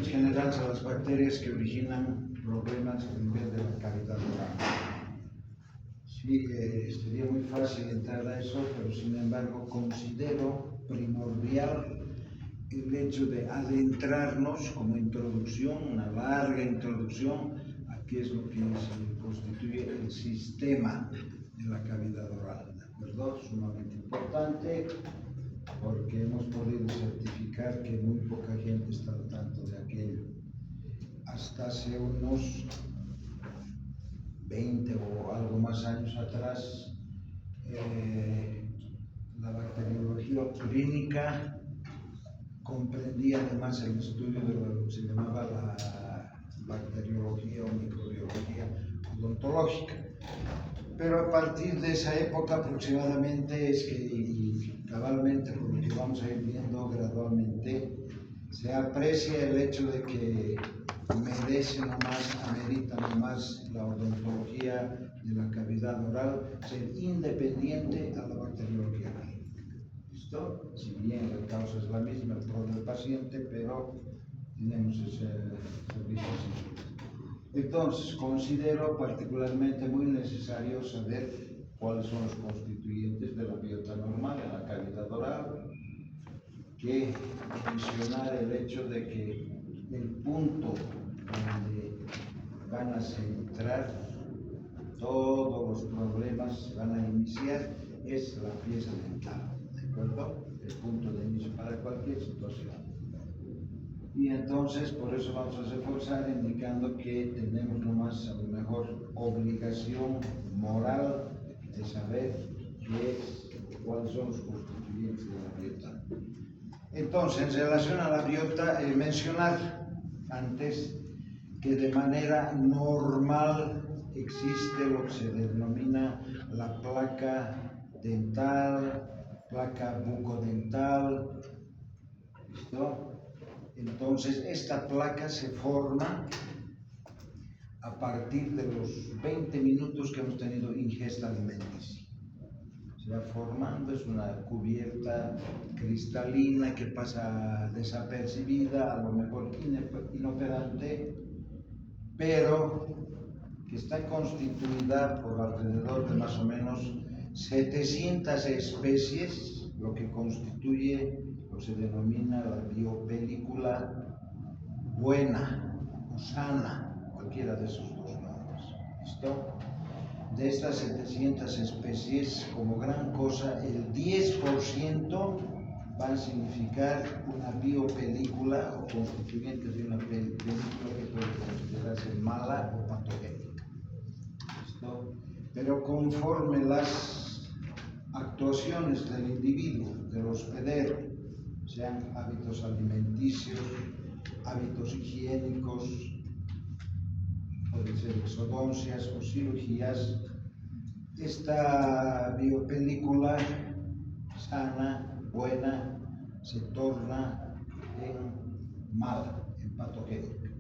términos generales a las bacterias que originan problemas a nivel de la cavidad oral. Sí, sería muy fácil entrar a eso, pero sin embargo considero primordial el hecho de adentrarnos como introducción, una larga introducción a qué es lo que se constituye el sistema de la cavidad oral, ¿de acuerdo? Sumamente importante porque hemos podido certificar que muy poca gente está al tanto de aquello. Hasta hace unos 20 o algo más años atrás, la bacteriología clínica comprendía además el estudio de lo que se llamaba la bacteriología o microbiología odontológica. Pero a partir de esa época aproximadamente es que, y cabalmente por lo que vamos a ir viendo gradualmente, se aprecia el hecho de que merece nomás, amerita nomás la odontología de la cavidad oral ser independiente a la bacteriología clínica. ¿Listo? Si bien la causa es la misma, el problema del paciente, pero tenemos ese servicio así. Entonces, considero particularmente muy necesario saber cuáles son los constituyentes de la biota normal en la cavidad oral, que mencionar el hecho de que el punto donde van a centrar todos los problemas, se van a iniciar, es la pieza dental, ¿de acuerdo? El punto de inicio para cualquier situación. Y entonces, por eso vamos a reforzar indicando que tenemos nomás a lo mejor obligación moral de saber cuáles son los constituyentes de la biota. Entonces, en relación a la biota, mencionar antes que de manera normal existe lo que se denomina la placa dental, placa bucodental, ¿listo? Entonces, esta placa se forma a partir de los 20 minutos que hemos tenido ingesta alimenticia. Se va formando, es una cubierta cristalina que pasa desapercibida, a lo mejor inoperante, pero que está constituida por alrededor de más o menos 700 especies, lo que constituye lo que se denomina la biopelícula buena o sana, cualquiera de esos dos nombres. ¿Listo? De estas 700 especies, como gran cosa, el 10% van a significar una biopelícula o constituyentes de una película que puede considerarse mala o patogénica. ¿Listo? Pero conforme las actuaciones del individuo, del hospedero, sean hábitos alimenticios, hábitos higiénicos, pueden ser exodoncias o cirugías, esta biopelícula sana, buena, se torna en mala, en patogénica,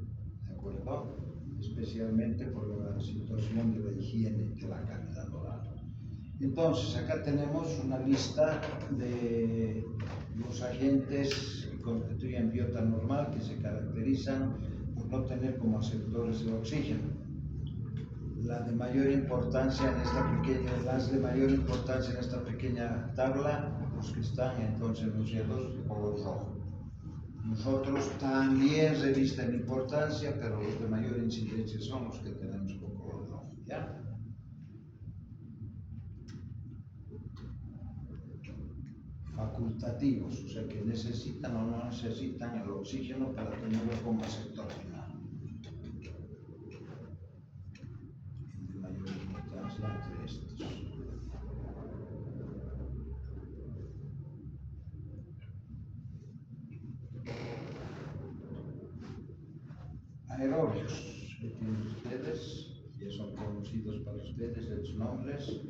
¿de acuerdo? Especialmente por la situación de la higiene de la cavidad oral. Entonces, acá tenemos una lista de los agentes que constituyen biota normal, que se caracterizan por no tener como aceptores de oxígeno. Las de mayor importancia en esta pequeña tabla, los que están entonces enunciados de color rojo. Nosotros también revisten importancia, pero los de mayor incidencia son los que tenemos con color rojo, ¿ya? Facultativos, o sea que necesitan o no necesitan el oxígeno para tenerlo como aceptor final. De mayor importancia entre estos. Aerobios, que tienen ustedes, ya son conocidos para ustedes los nombres,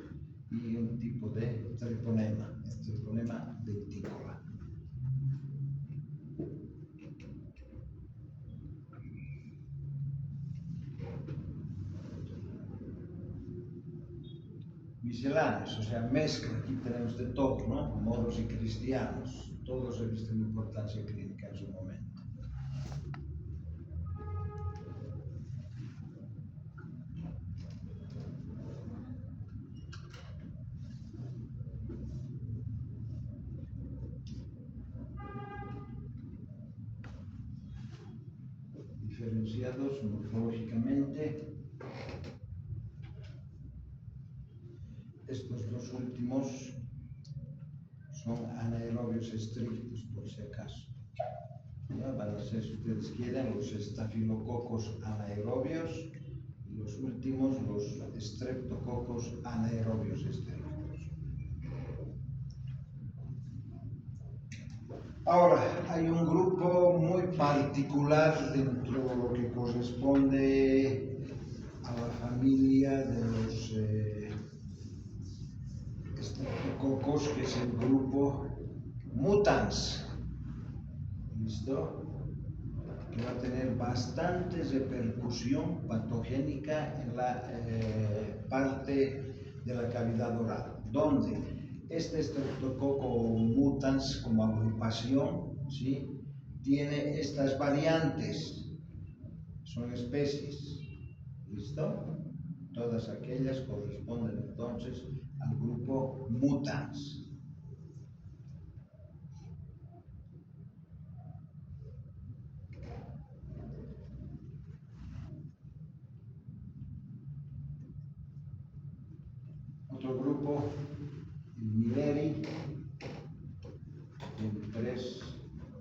y un tipo de treponema, el treponema dentícola. Misceláneos, o sea, mezcla, aquí tenemos de todo, ¿no? Moros y cristianos, todos revisten importancia clínica en su momento. diferenciados morfológicamente. Estos dos últimos son anaerobios estrictos, por si acaso. ¿Ya? Van a ser, si ustedes quieren, los estafilococos anaerobios y los últimos, los streptococos anaerobios estrictos. Ahora, hay un grupo muy particular dentro de lo que corresponde a la familia de los streptococos, que es el grupo mutans. ¿Listo? Que va a tener bastante repercusión patogénica en la parte de la cavidad oral, donde este streptococo mutans como agrupación, ¿sí?, tiene estas variantes, son especies. ¿Listo? Todas aquellas corresponden entonces al grupo mutans. Otro grupo, el Milleri, tiene 3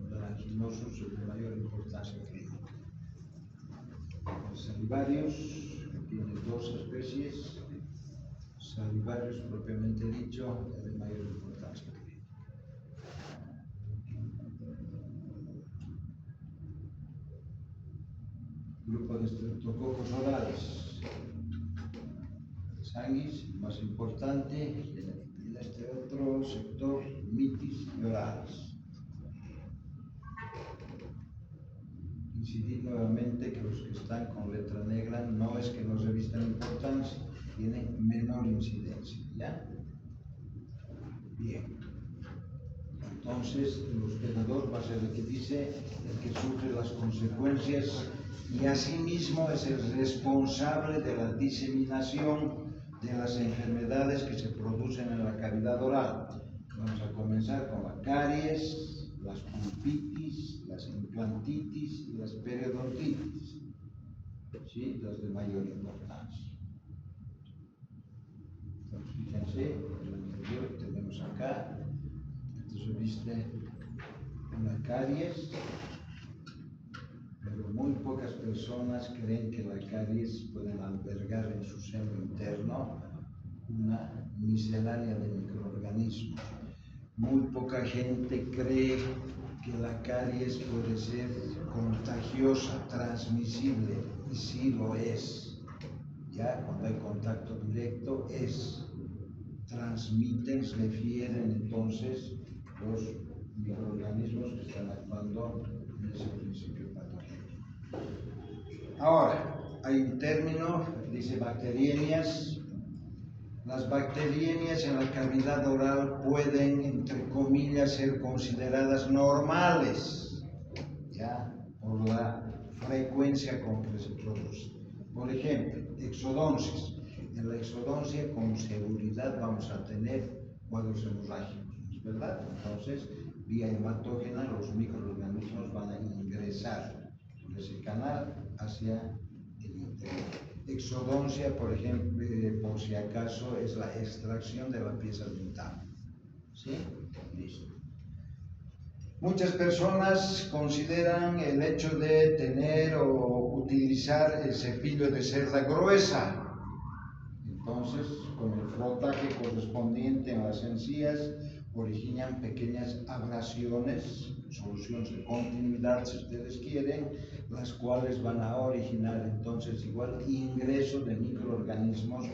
melanquinosos de mayor importancia clínica. Los salivarios, tiene 2 especies. Salivarios propiamente dicho, de mayor importancia clínica. Grupo de streptococos orales. Sanguis, más importante, en este otro sector, mitis y orales. Incidir nuevamente que los que están con letra negra no es que no revistan importancia, tienen menor incidencia, ¿ya? Bien. Entonces, el hospedador va a ser el que dice, el que sufre las consecuencias y asimismo es el responsable de la diseminación de las enfermedades que se producen en la cavidad oral. Vamos a comenzar con la caries, las pulpitis, las implantitis y las periodontitis, ¿sí?, las de mayor importancia. Entonces, fíjense, en el anterior tenemos acá, se viste una caries, pero muy pocas personas creen que la caries pueden albergar en su seno interno una miscelánea de microorganismos. Muy poca gente cree que la caries puede ser contagiosa, transmisible, y sí lo es. Ya cuando hay contacto directo transmiten, refieren entonces los microorganismos que están actuando en ese principio patógeno. Ahora, hay un término, dice bacteriemias. Las bacteriemias en la cavidad oral pueden, entre comillas, ser consideradas normales, ya, por la frecuencia con que se produce. Por ejemplo, exodonces. En la exodoncia con seguridad vamos a tener cuadros hemorrágicos, ¿verdad? Entonces, vía hematógena, los microorganismos van a ingresar por ese canal hacia el interior. Exodoncia, por ejemplo, por si acaso, es la extracción de la pieza dental. ¿Sí? Listo. Muchas personas consideran el hecho de tener o utilizar el cepillo de cerda gruesa. Entonces, con el frotaje correspondiente en las encías, originan pequeñas abrasiones, soluciones de continuidad, si ustedes quieren, las cuales van a originar entonces igual ingreso de microorganismos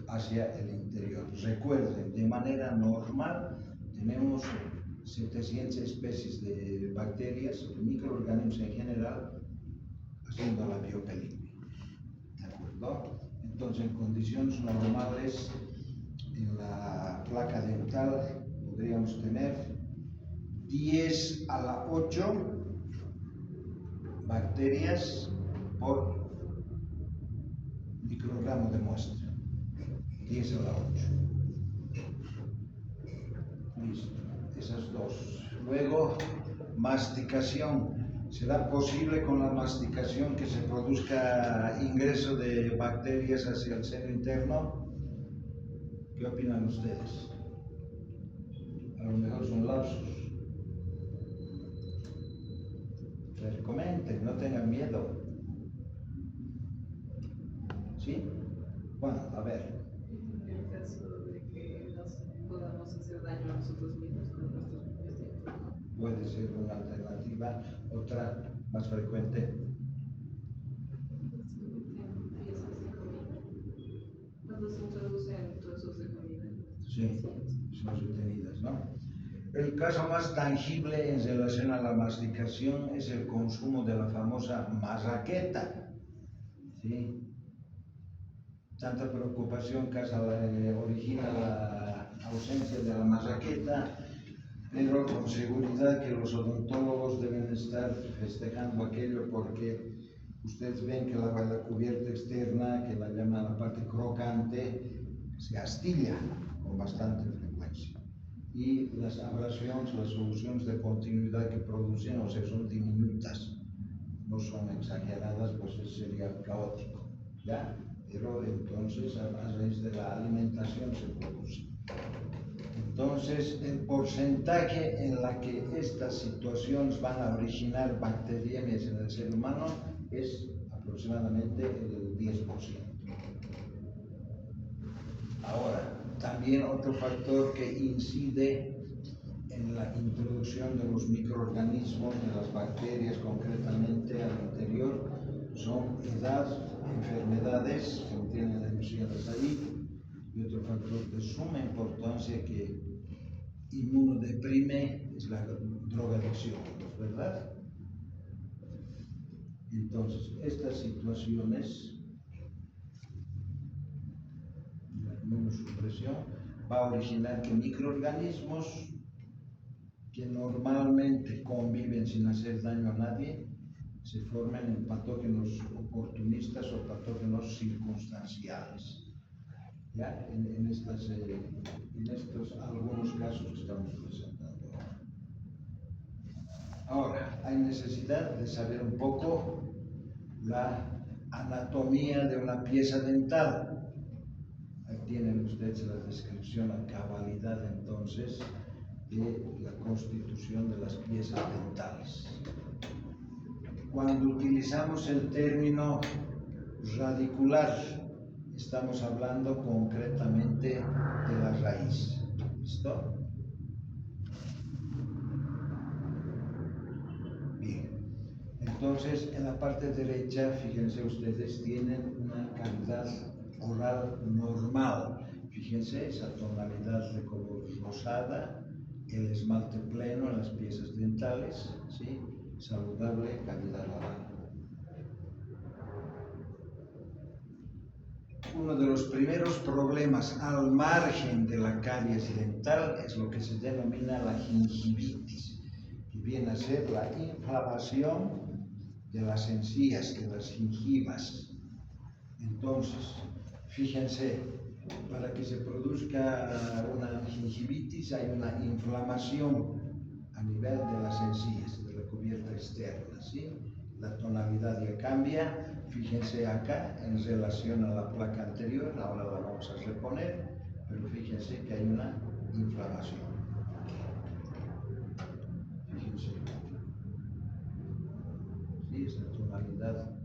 hacia el interior. Recuerden, de manera normal tenemos 700 especies de bacterias, de microorganismos en general, haciendo la biopelícula. ¿De acuerdo? Entonces, en condiciones normales, en la placa dental podríamos tener 10 a la 8 bacterias por microgramo de muestra. 10 a la 8. Listo, esas dos. Luego, masticación. ¿Será posible con la masticación que se produzca ingreso de bacterias hacia el seno interno? ¿Qué opinan ustedes? A lo mejor son lapsus. Pero comenten, no tengan miedo. ¿Sí? Bueno, a ver. En el caso de que nos podamos hacer daño a nosotros mismos con nuestros propios dientes. Puede ser una alternativa. Otra más frecuente. Cuando se introducen trozos de comida en nuestros Sí, pacientes. son retenidas, ¿no? El caso más tangible en relación a la masticación es el consumo de la famosa marraqueta. ¿Sí? Tanta preocupación origina la ausencia de la marraqueta, pero con seguridad que los odontólogos deben estar festejando aquello porque ustedes ven que la cubierta externa, que la llaman la parte crocante, se astilla con bastante frecuencia. Y las abrasiones, las soluciones de continuidad que producen, o sea, son diminutas, no son exageradas, pues eso sería caótico, ¿ya? Pero entonces a raíz de la alimentación se produce. Entonces, el porcentaje en la que estas situaciones van a originar bacteriemias en el ser humano es aproximadamente el 10%. Ahora, también otro factor que incide en la introducción de los microorganismos, de las bacterias concretamente al interior, son edad, enfermedades que no tienen enunciadas ahí, y otro factor de suma importancia que inmunodeprime es la drogadicción, ¿verdad? Entonces, estas situaciones, la inmunosupresión, va a originar que microorganismos que normalmente conviven sin hacer daño a nadie, se formen en patógenos oportunistas o patógenos circunstanciales. ¿Ya? En estos algunos casos que estamos presentando. Ahora, hay necesidad de saber un poco la anatomía de una pieza dental. Ahí tienen ustedes la descripción, la cabalidad entonces de la constitución de las piezas dentales. Cuando utilizamos el término radicular, estamos hablando concretamente de la raíz. ¿Listo? Bien. Entonces, en la parte derecha, fíjense ustedes, tienen una cavidad oral normal. Fíjense esa tonalidad de color rosada, el esmalte pleno en las piezas dentales, ¿sí? Saludable cavidad oral. Uno de los primeros problemas al margen de la caries dental es lo que se denomina la gingivitis, que viene a ser la inflamación de las encías, de las gingivas. Entonces, fíjense, para que se produzca una gingivitis hay una inflamación a nivel de las encías, de la cubierta externa, ¿sí? La tonalidad ya cambia. Fíjense acá en relación a la placa anterior, ahora la vamos a reponer, pero fíjense que hay una inflamación. Fíjense. Sí, esta tonalidad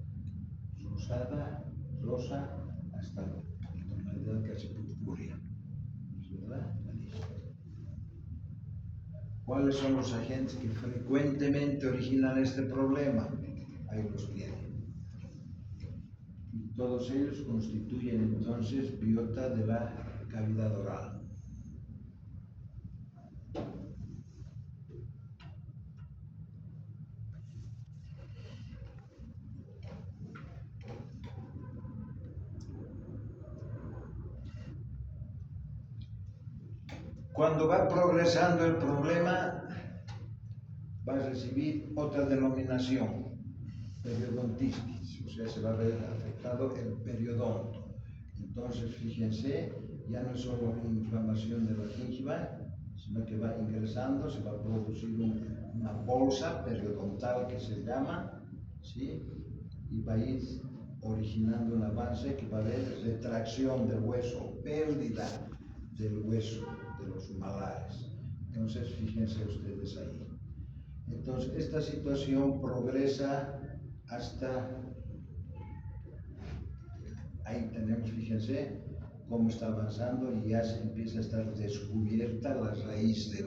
rosada, rosa, hasta la tonalidad casi purpúrea. ¿Verdad? ¿Cuáles son los agentes que frecuentemente originan este problema? Ahí los tienen. Y todos ellos constituyen entonces biota de la cavidad oral. Cuando va progresando el problema, va a recibir otra denominación, periodontitis, o sea, se va a ver afectado el periodonto. Entonces, fíjense, ya no es solo inflamación de la gingiva, sino que va ingresando, se va a producir una bolsa periodontal que se llama, ¿sí? Y va a ir originando un avance que va a haber retracción del hueso, pérdida del hueso, de los malares. Entonces, fíjense ustedes ahí. Entonces, esta situación progresa hasta ahí tenemos, fíjense, cómo está avanzando y ya se empieza a estar descubierta la raíz de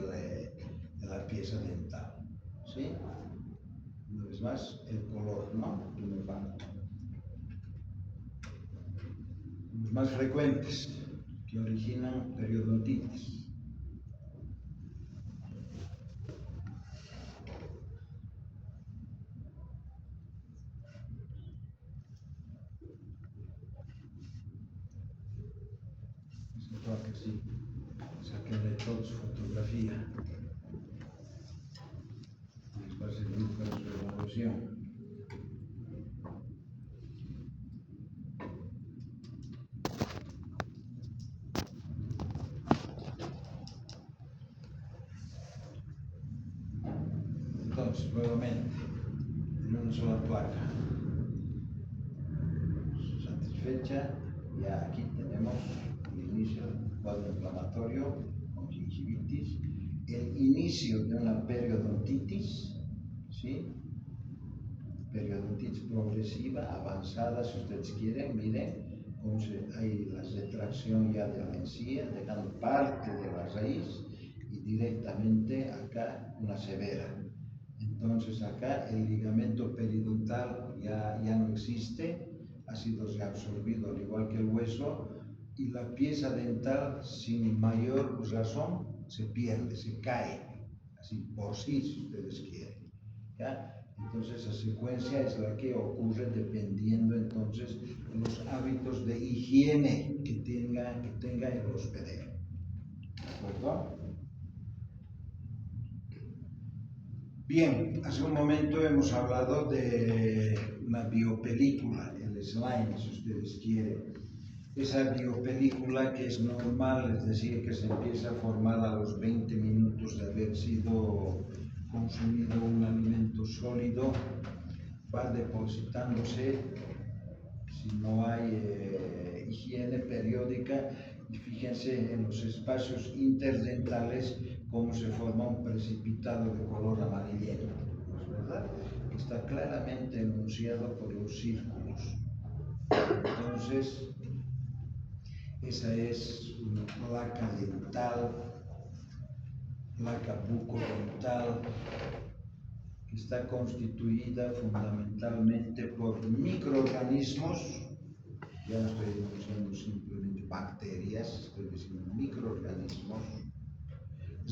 la pieza dental. ¿Sí? Una vez más, el color, ¿no? Los más frecuentes que originan periodontitis. Que sí, saquenle todos fotografía. Les va a servir para su evaluación. Entonces, nuevamente, en una sola placa. Satisfecha, ya aquí tenemos el inicio del cuadro inflamatorio con gingivitis, el inicio de una periodontitis, ¿sí? Periodontitis progresiva, avanzada, si ustedes quieren, miren cómo hay la retracción ya de la encía, dejando parte de la raíz y directamente acá una severa. Entonces acá el ligamento periodontal ya no existe, ha sido reabsorbido al igual que el hueso y la pieza dental sin mayor razón se pierde, se cae, así por sí si ustedes quieren. ¿Ya? Entonces esa secuencia es la que ocurre dependiendo entonces de los hábitos de higiene que tenga el hospedero. ¿De acuerdo? Bien, hace un momento hemos hablado de una biopelícula, el slime, si ustedes quieren. Esa biopelícula que es normal, es decir, que se empieza a formar a los 20 minutos de haber sido consumido un alimento sólido, va depositándose si no hay higiene periódica, y fíjense en los espacios interdentales cómo se forma un precipitado de color amarillento, ¿no es verdad? Que está claramente enunciado por los círculos. Entonces, esa es una placa dental, placa bucodental, que está constituida fundamentalmente por microorganismos. Ya no estoy enunciando simplemente bacterias, estoy diciendo microorganismos,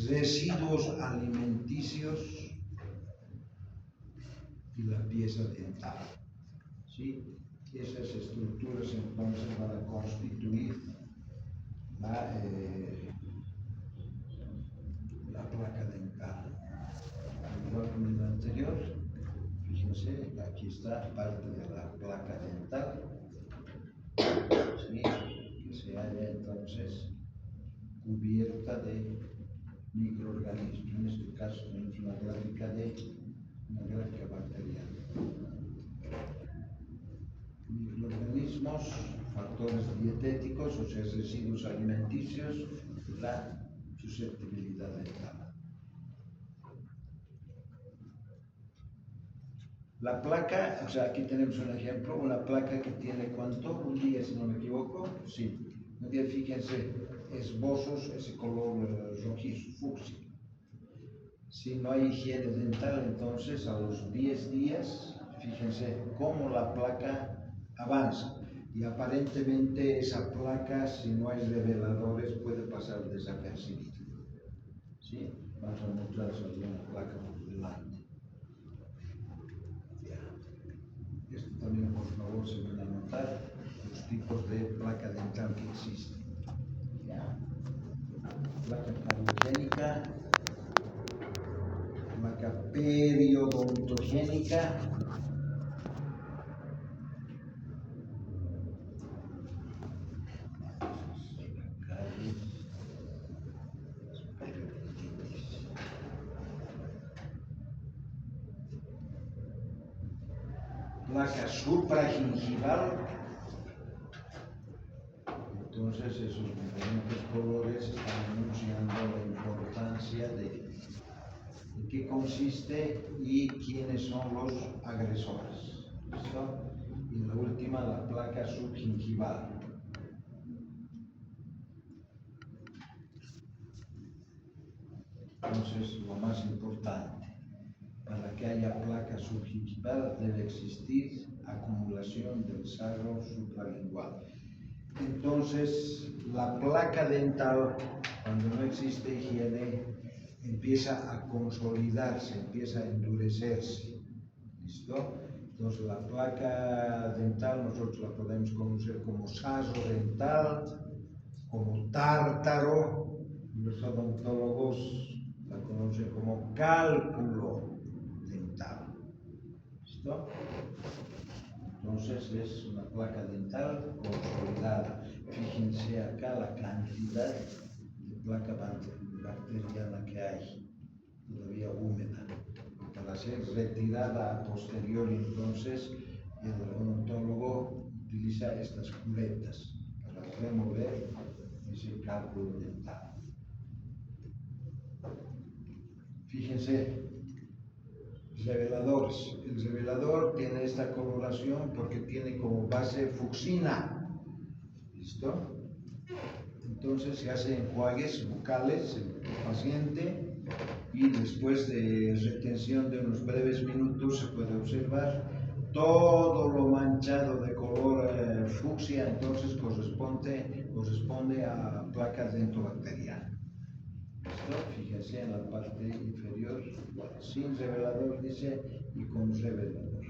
residuos alimenticios y la pieza dental. ¿Sí? Esas estructuras entonces van a constituir la placa dental. Igual que en el anterior, fíjense, aquí está parte de la placa dental, ¿sí? Que se halla entonces cubierta de microorganismos. En este caso tenemos una gráfica bacteriana. Microorganismos, factores dietéticos, o sea, residuos alimenticios, la susceptibilidad dental. La placa, o sea, aquí tenemos un ejemplo, una placa que tiene ¿cuánto? Un día, si no me equivoco. Sí, un día, fíjense, esbozos, ese color rojizo, fucsia. Si no hay higiene dental, entonces a los 10 días, fíjense cómo la placa avanza. Y aparentemente esa placa, si no hay reveladores, puede pasar desapercibida. ¿Sí? Vamos a mostrar una placa por delante. Esto también, por favor, se van a notar los tipos de placa dental que existen. ¿Ya? Placa cardiogénica, placa periodontogénica, placa supragingival. Entonces esos diferentes colores están anunciando la importancia de qué consiste y quiénes son los agresores. ¿Listo? Y la última, la placa subgingival. Entonces, lo más importante, para que haya placa subgingival debe existir acumulación del sagro supralingual. Entonces, la placa dental, cuando no existe higiene, empieza a consolidarse, empieza a endurecerse. ¿Listo? Entonces, la placa dental nosotros la podemos conocer como saso dental, como tártaro, los odontólogos la conocen como cálculo dental. ¿Listo? Entonces es una placa dental consolidada. Fíjense acá la cantidad de placa bacteriana que hay, todavía húmeda. Para ser retirada a posteriori, entonces el odontólogo utiliza estas cubetas para remover ese cálculo dental. Fíjense, reveladores. El revelador tiene esta coloración porque tiene como base fucsina. ¿Listo? Entonces se hacen enjuagues bucales en el paciente y después de retención de unos breves minutos se puede observar todo lo manchado de color fucsia, entonces corresponde a placa dentobacteriana. ¿Listo? Fíjense en la parte inferior, sin revelador dice, y con revelador.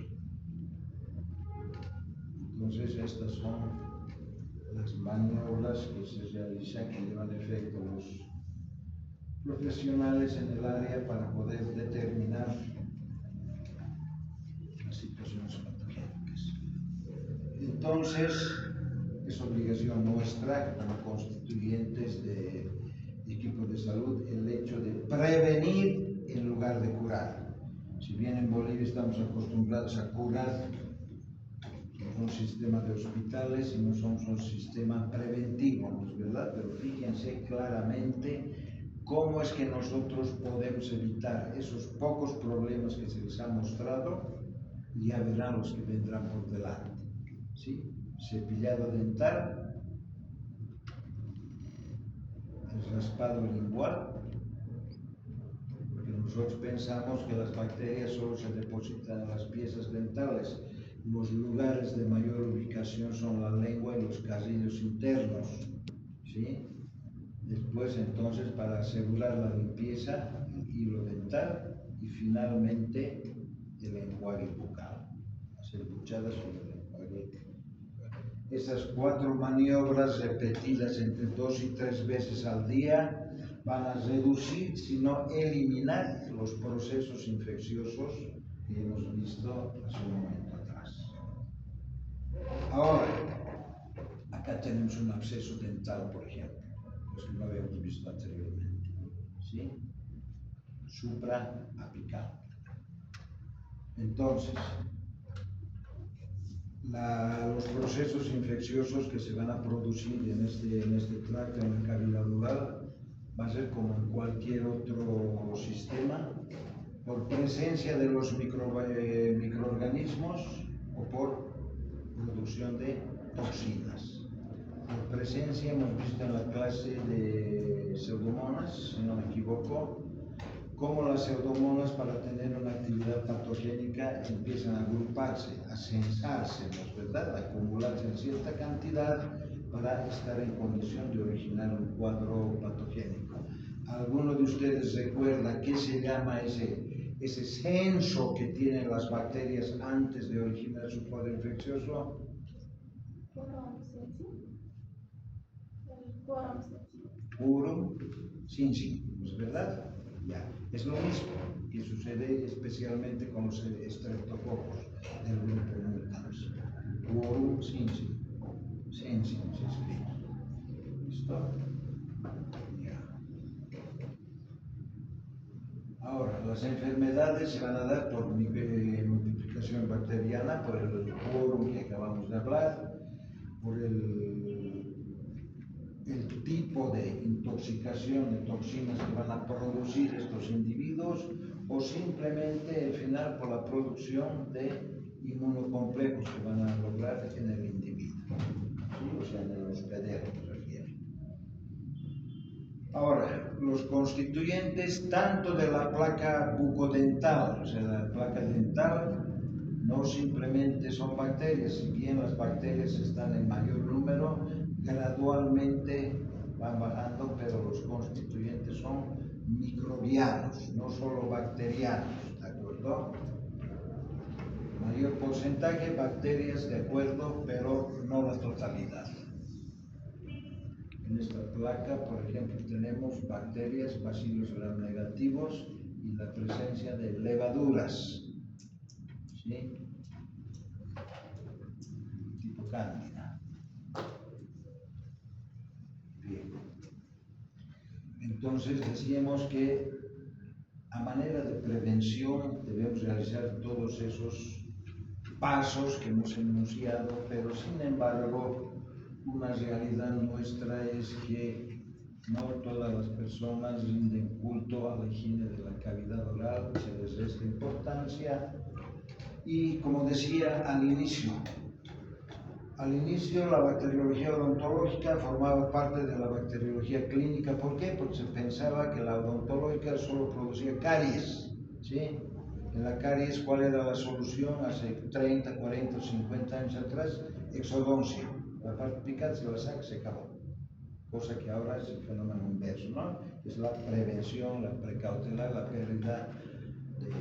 Entonces estas son las maniobras que se realizan, que llevan efecto los profesionales en el área para poder determinar las situaciones patogénicas. Entonces, es obligación nuestra como constituyentes de equipo de salud el hecho de prevenir en lugar de curar. Si bien en Bolivia estamos acostumbrados a curar, somos un sistema de hospitales y no somos un sistema preventivo, ¿no es verdad? Pero fíjense claramente cómo es que nosotros podemos evitar esos pocos problemas que se les ha mostrado y ya verán los que vendrán por delante. ¿Sí? Cepillado dental, el raspado lingual, porque nosotros pensamos que las bacterias solo se depositan en las piezas dentales. Los lugares de mayor ubicación son la lengua y los carrillos internos. ¿Sí? Después, entonces, para asegurar la limpieza, el hilo dental y finalmente el enjuague bucal. Hacer buchadas sobre el enjuague bucal. Esas 4 maniobras repetidas entre 2 y 3 veces al día van a reducir, si no eliminar, los procesos infecciosos que hemos visto hace un momento atrás. Ahora, acá tenemos un absceso dental, por ejemplo, los que no habíamos visto anteriormente, ¿sí? Supraapical. Entonces, los procesos infecciosos que se van a producir en este tracto, en la cavidad oral, va a ser como en cualquier otro sistema, por presencia de los microorganismos o por producción de toxinas. Por presencia, hemos visto en la clase de pseudomonas, si no me equivoco, cómo las pseudomonas, para tener una actividad patogénica, empiezan a agruparse, a censarse, ¿no es verdad?, a acumularse en cierta cantidad para estar en condición de originar un cuadro patogénico. ¿Alguno de ustedes recuerda qué se llama ese censo que tienen las bacterias antes de originar su cuadro infeccioso? Quorum sensing, ¿no es verdad? Ya. Es lo mismo que sucede especialmente con los estreptococos del grupo mutans. Quorum sensing. Sensing se escribe. ¿Listo? Ya. Ahora, las enfermedades se van a dar por multiplicación bacteriana, por el quórum que acabamos de hablar, por el tipo de intoxicación de toxinas que van a producir estos individuos, o simplemente al final por la producción de inmunocomplejos que van a lograr en el individuo, ¿sí? O sea, en el hospedero me refiero. Ahora, los constituyentes tanto de la placa bucodental, o sea, la placa dental, no simplemente son bacterias, si bien las bacterias están en mayor número, gradualmente van bajando, pero los constituyentes son microbianos, no solo bacterianos, ¿de acuerdo? Mayor porcentaje bacterias, de acuerdo, pero no la totalidad. En esta placa, por ejemplo, tenemos bacterias, bacilos gram-negativos y la presencia de levaduras, ¿sí? Tipo cándida. Bien. Entonces decíamos que a manera de prevención debemos realizar todos esos pasos que hemos enunciado, pero sin embargo una realidad nuestra es que no todas las personas rinden culto a la higiene de la cavidad oral, se les resta importancia y, como decía al inicio la bacteriología odontológica formaba parte de la bacteriología clínica. ¿Por qué? Porque se pensaba que la odontológica solo producía caries, ¿sí? En la caries, ¿cuál era la solución hace 30, 40, 50 años atrás? Exodoncia. La parte picante se la saca, se acabó. Cosa que ahora es el fenómeno inverso, ¿no? Es la prevención, la precautelar, la pérdida de...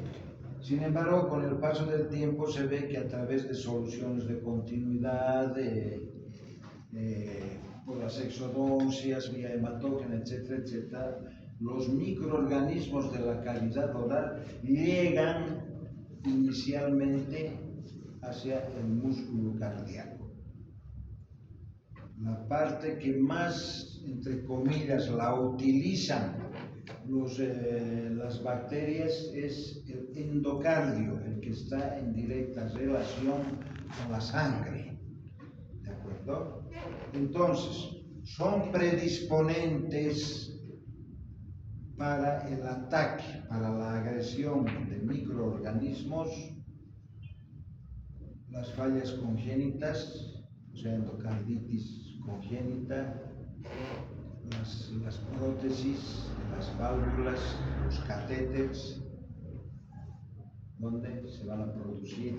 Sin embargo, con el paso del tiempo se ve que a través de soluciones de continuidad, por las exodoncias, vía hematógena, etcétera, etcétera, los microorganismos de la cavidad oral llegan inicialmente hacia el músculo cardíaco. La parte que más, entre comillas, la utilizan las bacterias es el endocardio, el que está en directa relación con la sangre, ¿de acuerdo? Entonces, son predisponentes para el ataque, para la agresión de microorganismos, las fallas congénitas, o sea, endocarditis congénita, las prótesis, las válvulas, los catéteres, donde se van a producir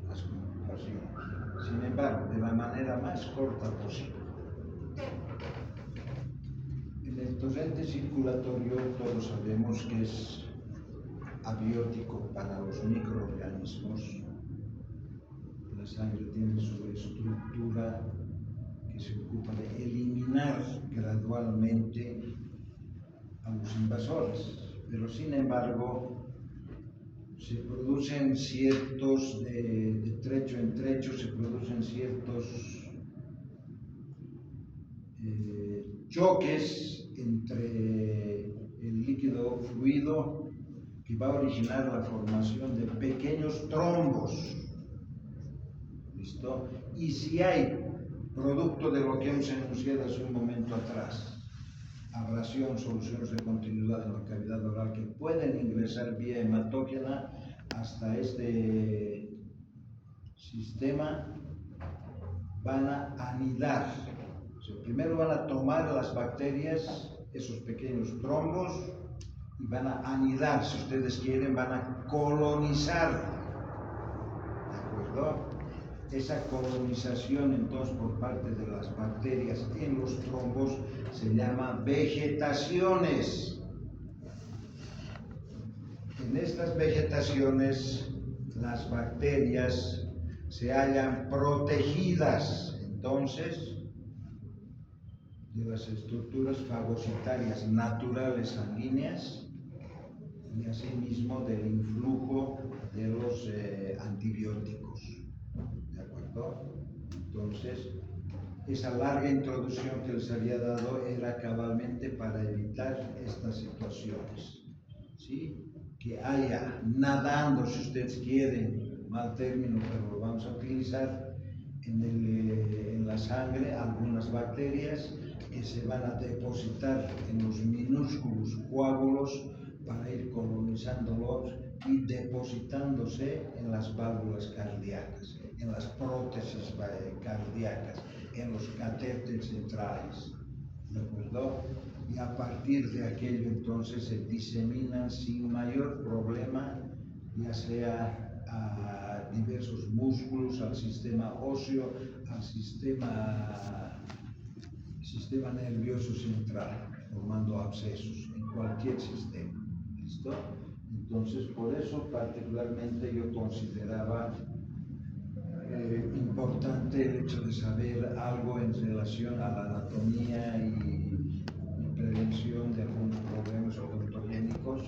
las complicaciones. Sin embargo, de la manera más corta posible. En el torrente circulatorio todos sabemos que es abiótico para los microorganismos. La sangre tiene su estructura que se ocupa de eliminar gradualmente a los invasores, pero sin embargo se producen ciertos, de trecho en trecho, se producen ciertos choques entre el líquido fluido que va a originar la formación de pequeños trombos. ¿Listo? Y si hay, producto de lo que hemos enunciado hace un momento atrás, abrasión, soluciones de continuidad en la cavidad oral que pueden ingresar vía hematógena hasta este sistema, van a anidar. O sea, primero van a tomar las bacterias, esos pequeños trombos, y van a anidar, si ustedes quieren, van a colonizar. ¿De acuerdo? Esa colonización entonces por parte de las bacterias en los trombos se llama vegetaciones. En estas vegetaciones las bacterias se hallan protegidas entonces de las estructuras fagocitarias naturales sanguíneas y asimismo del influjo de los antibióticos. ¿De acuerdo? Entonces, esa larga introducción que les había dado era cabalmente para evitar estas situaciones, ¿sí? Que haya nadando, si ustedes quieren, mal término, pero lo vamos a utilizar, en la sangre algunas bacterias que se van a depositar en los minúsculos coágulos para ir colonizándolos y depositándose en las válvulas cardíacas, en las prótesis cardíacas, en los catéteres centrales, ¿de acuerdo? Y a partir de aquello entonces se diseminan sin mayor problema, ya sea a diversos músculos, al sistema óseo, al sistema nervioso central, formando abscesos en cualquier sistema. ¿Listo? Entonces, por eso particularmente yo consideraba importante el hecho de saber algo en relación a la anatomía y prevención de algunos problemas odontogénicos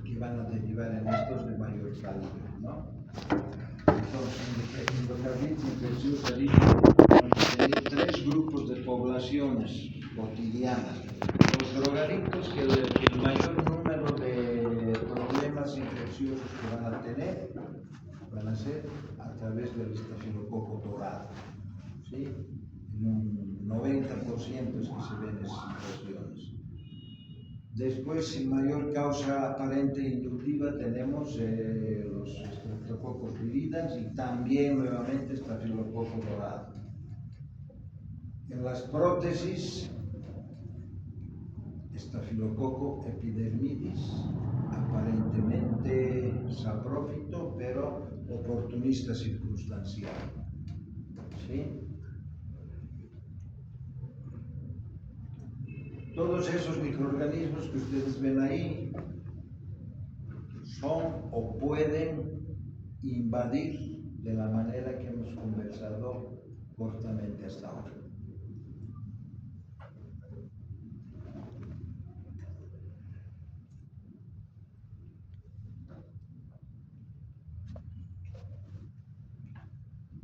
que van a derivar en estos de mayor calibre, ¿no? Entonces, endocarditis infecciosa tiene tres grupos de poblaciones cotidianas. Los drogadictos, que el mayor número de problemas infecciosos que van a tener van a ser a través del estafilococo dorado, ¿sí? En un 90% es que se ven esas situaciones. Después, sin mayor causa aparente inductiva, tenemos los estreptococos viridans y también nuevamente estafilococo dorado. En las prótesis, estafilococo epidermidis, aparentemente saprófito, pero oportunista circunstancial, ¿sí? Todos esos microorganismos que ustedes ven ahí son o pueden invadir de la manera que hemos conversado cortamente hasta ahora.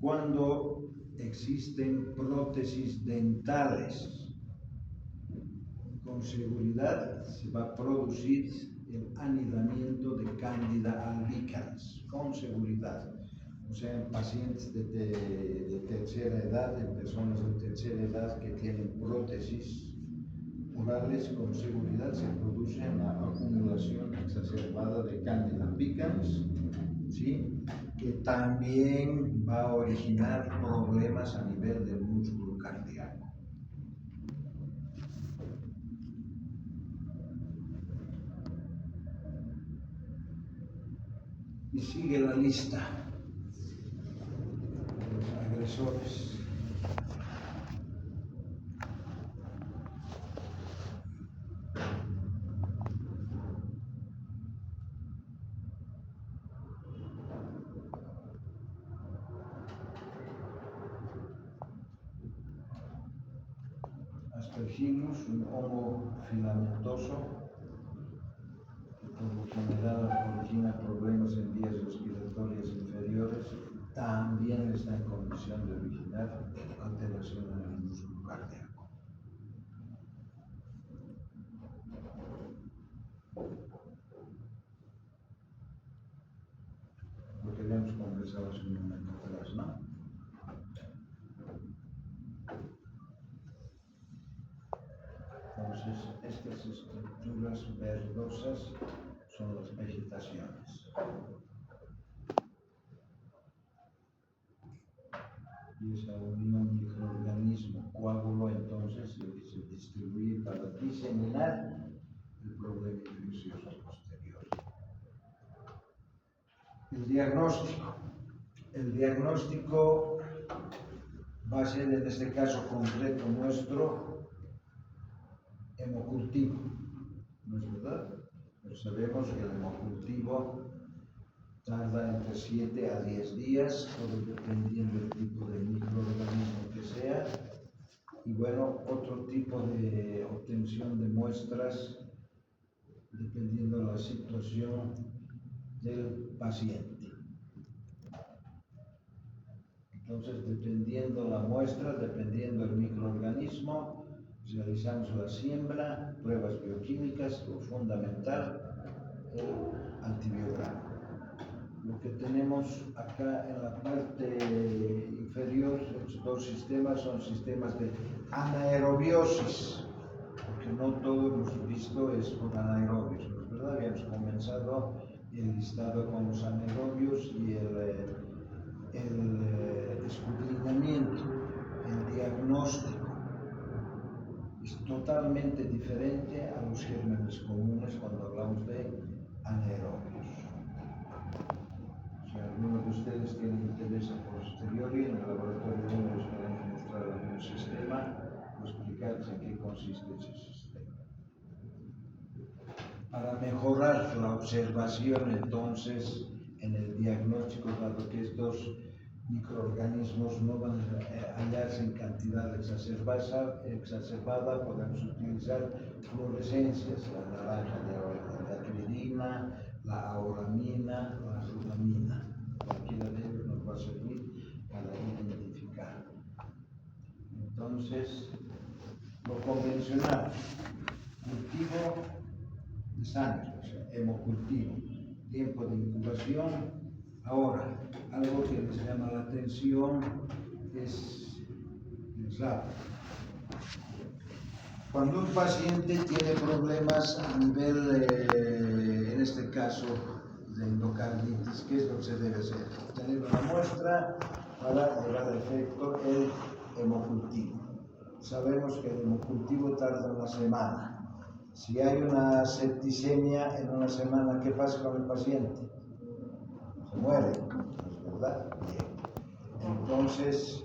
Cuando existen prótesis dentales, con seguridad se va a producir el anidamiento de Candida albicans, con seguridad. O sea, en pacientes de tercera edad, en personas de tercera edad que tienen prótesis orales, con seguridad se produce una acumulación exacerbada de Candida albicans, ¿sí? Que también va a originar problemas a nivel del músculo cardíaco. Y sigue la lista de los agresores. Aspergillus, un hongo filamentoso que por lo general origina problemas en vías respiratorias inferiores, también está en condición de originar alteración en el músculo cardíaco. Lo que habíamos conversado hace un momento atrás, ¿no? Entonces, estas estructuras verdosas son las vegetaciones. Y esa unión microorganismo coágulo entonces se distribuye para diseminar el problema infeccioso posterior. El diagnóstico. El diagnóstico va a ser en este caso concreto nuestro hemocultivo, ¿no es verdad? Pero sabemos que el hemocultivo tarda entre 7 a 10 días, todo dependiendo del tipo de microorganismo que sea. Y bueno, otro tipo de obtención de muestras dependiendo de la situación del paciente. Entonces, dependiendo la muestra, dependiendo el microorganismo, realizamos la siembra, pruebas bioquímicas, lo fundamental, el antibiograma. Lo que tenemos acá en la parte inferior, los dos sistemas son sistemas de anaerobiosis, porque no todo lo hemos visto es por anaerobios, ¿no es verdad? Habíamos comenzado el listado con los anaerobios y el escudriñamiento, el diagnóstico. Es totalmente diferente a los gérmenes comunes cuando hablamos de anaerobios. Si alguno de ustedes tiene interés a posteriori, en el laboratorio 1 les queremos mostrar algún sistema o explicarles en qué consiste ese sistema. Para mejorar la observación, entonces, en el diagnóstico, dado que estos microorganismos no van a hallarse en cantidad exacerbada, podemos utilizar fluorescencias, la naranja de acridina, la auramina, la rudamina. Cualquiera de ellos nos va a servir para identificar. Entonces, lo convencional, cultivo de sangre, o sea, hemocultivo, tiempo de incubación. Ahora, algo que les llama la atención es el SAP. Cuando un paciente tiene problemas a nivel, en este caso, de endocarditis, ¿qué es lo que se debe hacer? Tener una muestra para llevar a efecto el hemocultivo. Sabemos que el hemocultivo tarda una semana. Si hay una septicemia en una semana, ¿qué pasa con el paciente? Se muere, ¿verdad? Bien. Entonces,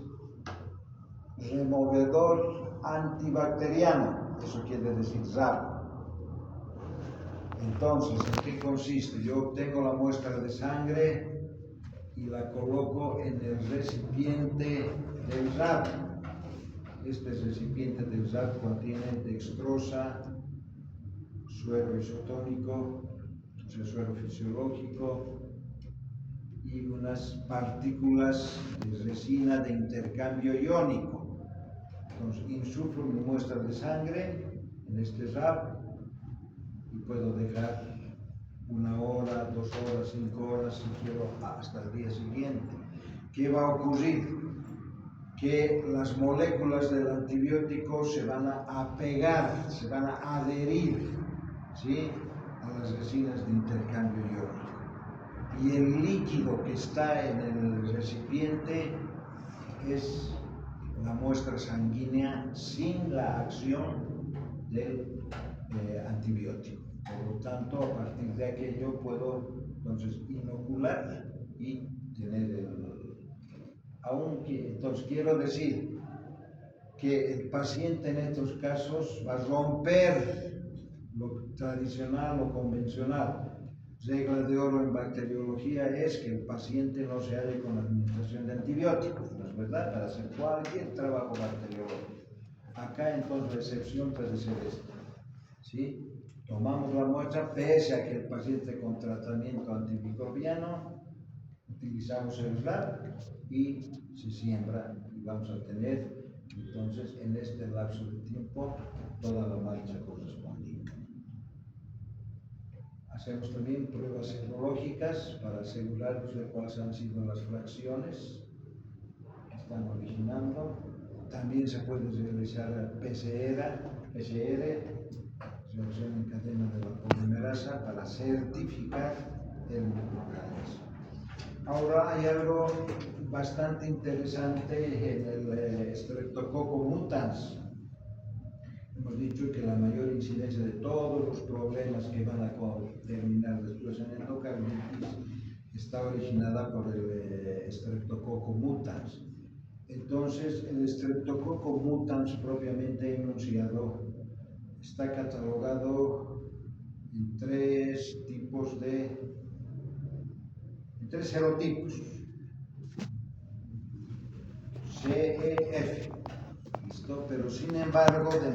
removedor antibacteriano, eso quiere decir RAB. Entonces, ¿en qué consiste? Yo obtengo la muestra de sangre y la coloco en el recipiente del RAB. Este recipiente del RAB contiene dextrosa, suero isotónico, o sea, suero fisiológico, y unas partículas de resina de intercambio iónico. Entonces, insuflo mi muestra de sangre en este RAB y puedo dejar 1 hora, 2 horas, 5 horas, si quiero, hasta el día siguiente. ¿Qué va a ocurrir? Que las moléculas del antibiótico se van a pegar, se van a adherir, ¿sí?, a las resinas de intercambio iónico. Y el líquido que está en el recipiente es la muestra sanguínea sin la acción del antibiótico. Por lo tanto, a partir de aquello puedo entonces inocular y tener entonces quiero decir que el paciente en estos casos va a romper lo tradicional o convencional. Regla de oro en bacteriología es que el paciente no se halle con la administración de antibióticos, ¿no es verdad? Para hacer cualquier trabajo bacteriológico. Acá entonces la excepción puede ser esta, ¿sí? Tomamos la muestra, pese a que el paciente con tratamiento antimicrobiano, utilizamos el RAB y se siembra y vamos a tener entonces en este lapso de tiempo toda la marcha correspondiente. Hacemos también pruebas serológicas para asegurarnos de cuáles han sido las fracciones que están originando. También se puede realizar PCR, reacción en cadena de la polimerasa, para certificar el microorganismo. Ahora hay algo bastante interesante en el Streptococcus mutans. Hemos dicho que la mayor incidencia de todos los problemas que van a terminar después en endocarditis está originada por el Streptococcus mutans. Entonces, el Streptococcus mutans propiamente enunciado está catalogado en 3 serotipos, CEF, ¿listo? Pero sin embargo, de manera